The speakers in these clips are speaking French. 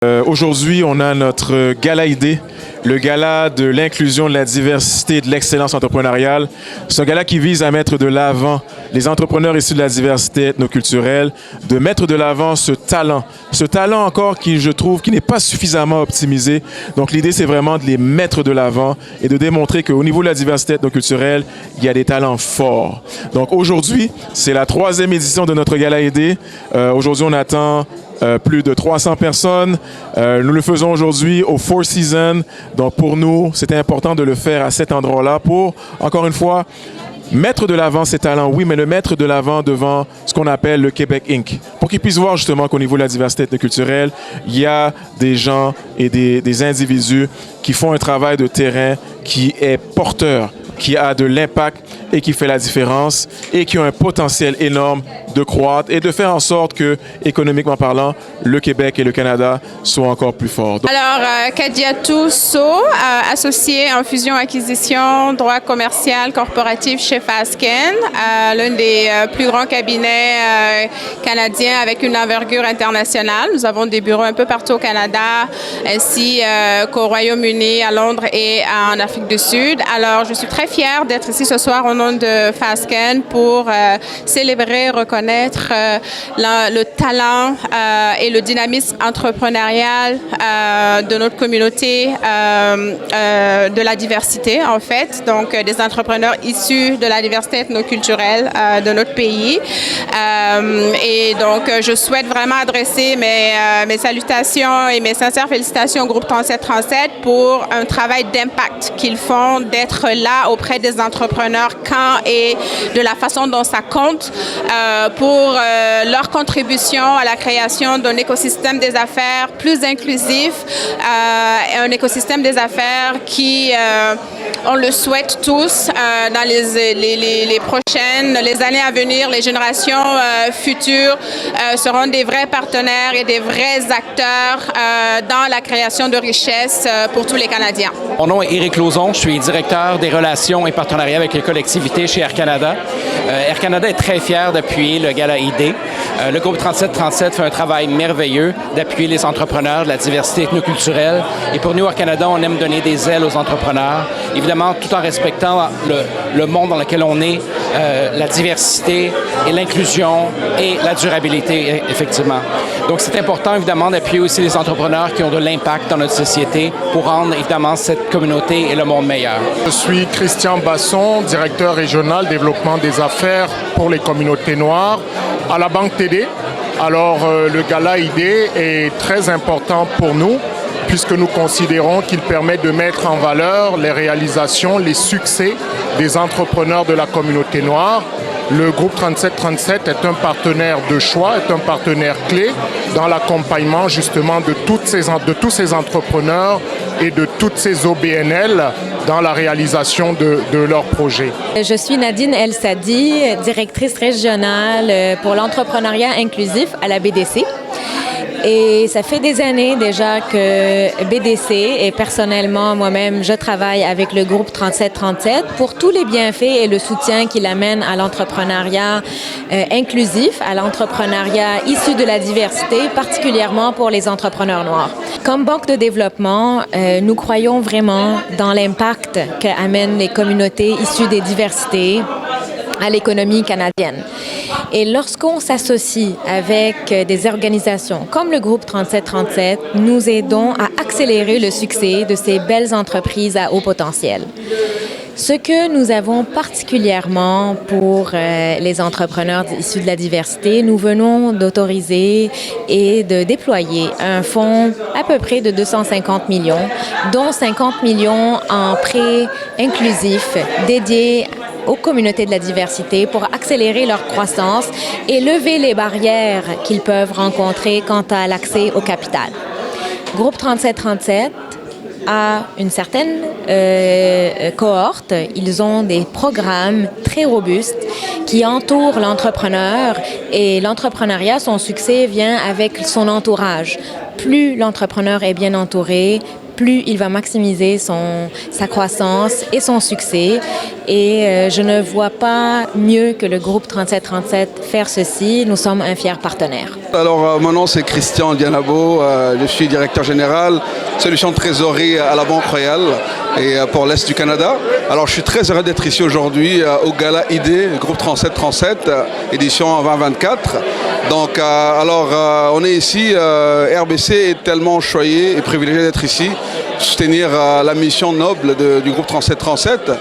Aujourd'hui, on a notre gala idée, le gala de l'inclusion, de la diversité et de l'excellence entrepreneuriale. C'est un gala qui vise à mettre de l'avant les entrepreneurs issus de la diversité ethnoculturelle, de mettre de l'avant ce talent encore qui, je trouve, qui n'est pas suffisamment optimisé. Donc l'idée, c'est vraiment de les mettre de l'avant et de démontrer qu'au niveau de la diversité ethnoculturelle, il y a des talents forts. Donc aujourd'hui, c'est la 3e édition de notre gala idée. Aujourd'hui, on attend plus de 300 personnes. Nous le faisons aujourd'hui au Four Seasons. Donc pour nous, c'était important de le faire à cet endroit-là pour, encore une fois, mettre de l'avant ces talents, oui, mais le mettre de l'avant devant ce qu'on appelle le Québec Inc. Pour qu'ils puissent voir justement qu'au niveau de la diversité ethnoculturelle, il y a des gens et des individus qui font un travail de terrain qui est porteur, qui a de l'impact et qui fait la différence et qui ont un potentiel énorme de croître et de faire en sorte que, économiquement parlant, le Québec et le Canada soient encore plus forts. Alors, Kadiatou So, associée en fusion-acquisition, droit commercial corporatif chez Fasken, l'un des plus grands cabinets canadiens avec une envergure internationale. Nous avons des bureaux un peu partout au Canada, ainsi qu'au Royaume-Uni, à Londres et en Afrique du Sud. Alors, je suis très fière d'être ici ce soir au nom de Fasken pour célébrer, reconnaître le talent et le dynamisme entrepreneurial de notre communauté, de la diversité en fait, donc des entrepreneurs issus de la diversité ethnoculturelle de notre pays. Et donc, je souhaite vraiment adresser mes salutations et mes sincères félicitations au groupe 3737 pour un travail d'impact qu'ils font, d'être là auprès des entrepreneurs quand et de la façon dont ça compte pour leur contribution à la création d'un écosystème des affaires plus inclusif, un écosystème des affaires qui, on le souhaite tous, dans les prochaines, les années à venir, les générations futures seront des vrais partenaires et des vrais acteurs dans la création de richesses pour tous les Canadiens. Mon nom est Éric Lauzon, je suis directeur des relations et partenariats avec les collectivités chez Air Canada. Air Canada est très fier d'appuyer le Gala ID. Le groupe 3737 fait un travail merveilleux d'appuyer les entrepreneurs de la diversité ethnoculturelle. Et pour nous, Air Canada, on aime donner des ailes aux entrepreneurs, évidemment tout en respectant le monde dans lequel on est, la diversité et l'inclusion et la durabilité, effectivement. Donc c'est important, évidemment, d'appuyer aussi les entrepreneurs qui ont de l'impact dans notre société pour rendre, évidemment, cette communauté et le monde meilleur. Je suis Christian Basson, directeur régional développement des affaires pour les communautés noires à la Banque TD. Alors, le Gala ID est très important pour nous puisque nous considérons qu'il permet de mettre en valeur les réalisations, les succès des entrepreneurs de la communauté noire. Le groupe 3737 est un partenaire de choix, est un partenaire clé dans l'accompagnement justement de tous ces entrepreneurs et de toutes ces OBNL dans la réalisation de leurs projets. Je suis Nadine El Sadi, directrice régionale pour l'entrepreneuriat inclusif à la BDC. Et ça fait des années déjà que BDC et personnellement moi-même, je travaille avec le groupe 3737 pour tous les bienfaits et le soutien qu'il amène à l'entrepreneuriat inclusif, à l'entrepreneuriat issu de la diversité, particulièrement pour les entrepreneurs noirs. Comme banque de développement, nous croyons vraiment dans l'impact qu'amènent les communautés issues des diversités à l'économie canadienne. Et lorsqu'on s'associe avec des organisations comme le groupe 3737, nous aidons à accélérer le succès de ces belles entreprises à haut potentiel. Ce que nous avons particulièrement pour les entrepreneurs issus de la diversité, nous venons d'autoriser et de déployer un fonds à peu près de 250 millions, dont 50 millions en prêts inclusifs dédiés aux communautés de la diversité pour accélérer leur croissance et lever les barrières qu'ils peuvent rencontrer quant à l'accès au capital. Groupe 3737 a une certaine cohorte. Ils ont des programmes très robustes qui entourent l'entrepreneur et l'entrepreneuriat, son succès vient avec son entourage. Plus l'entrepreneur est bien entouré, plus il va maximiser sa croissance et son succès. Et je ne vois pas mieux que le groupe 3737 faire ceci. Nous sommes un fier partenaire. Alors, mon nom c'est Christian Dianabo, je suis directeur général, solution de trésorerie à la Banque Royale et pour l'Est du Canada. Alors, je suis très heureux d'être ici aujourd'hui au Gala ID, groupe 3737, édition 2024. Donc, on est ici, RBC est tellement choyé et privilégié d'être ici, soutenir la mission noble du groupe 3737,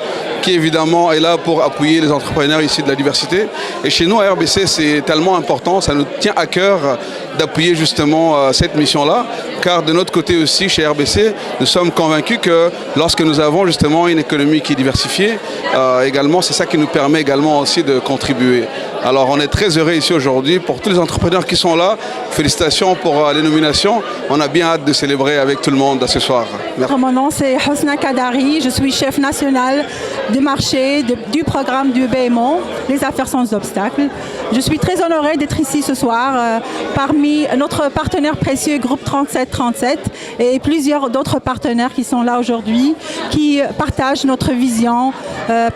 qui évidemment est là pour appuyer les entrepreneurs ici de la diversité. Et chez nous à RBC, c'est tellement important, ça nous tient à cœur d'appuyer justement cette mission-là, car de notre côté aussi, chez RBC, nous sommes convaincus que lorsque nous avons justement une économie qui est diversifiée, également, c'est ça qui nous permet également aussi de contribuer. Alors on est très heureux ici aujourd'hui pour tous les entrepreneurs qui sont là. Félicitations pour les nominations. On a bien hâte de célébrer avec tout le monde ce soir. Merci. Mon nom c'est Hosna Kadari, je suis chef national du marché du programme du BMO, les affaires sans obstacles. Je suis très honorée d'être ici ce soir parmi notre partenaire précieux groupe 3737 et plusieurs d'autres partenaires qui sont là aujourd'hui, qui partagent notre vision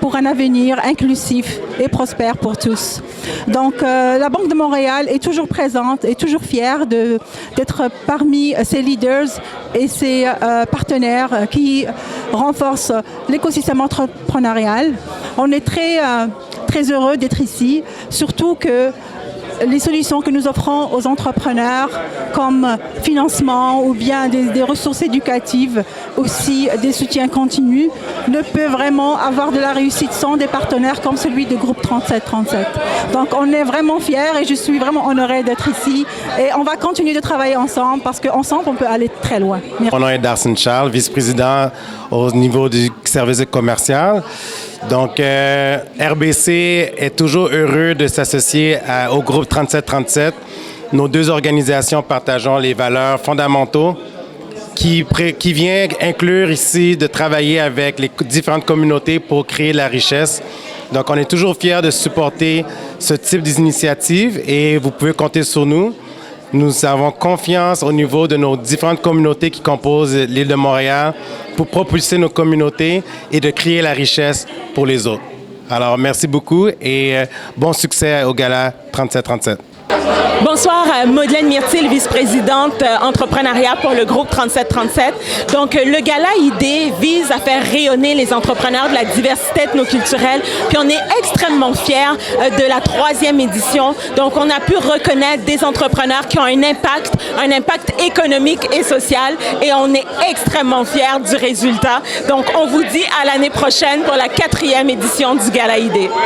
pour un avenir inclusif et prospère pour tous. Donc la Banque de Montréal est toujours présente et toujours fière d'être parmi ces leaders et ces partenaires qui renforcent l'écosystème entrepreneurial. On est très heureux d'être ici, surtout que les solutions que nous offrons aux entrepreneurs comme financement ou bien des ressources éducatives, aussi des soutiens continus, ne peuvent vraiment avoir de la réussite sans des partenaires comme celui du groupe 3737. Donc on est vraiment fiers et je suis vraiment honorée d'être ici et on va continuer de travailler ensemble parce qu'ensemble on peut aller très loin. Merci. Mon nom est Darcy Charles, vice-président au niveau du service commercial. Donc, RBC est toujours heureux de s'associer au groupe 3737. Nos deux organisations partageons les valeurs fondamentaux qui vient inclure ici de travailler avec les différentes communautés pour créer la richesse. Donc, on est toujours fiers de supporter ce type d'initiative et vous pouvez compter sur nous. Nous avons confiance au niveau de nos différentes communautés qui composent l'île de Montréal pour propulser nos communautés et de créer la richesse pour les autres. Alors, merci beaucoup et bon succès au Gala 3737. Bonsoir, Madeleine Myrtil, vice-présidente entrepreneuriat pour le groupe 3737. Donc, le Gala ID vise à faire rayonner les entrepreneurs de la diversité ethnoculturelle. Puis, on est extrêmement fiers de la 3e édition. Donc, on a pu reconnaître des entrepreneurs qui ont un impact économique et social. Et on est extrêmement fiers du résultat. Donc, on vous dit à l'année prochaine pour la 4e édition du Gala ID.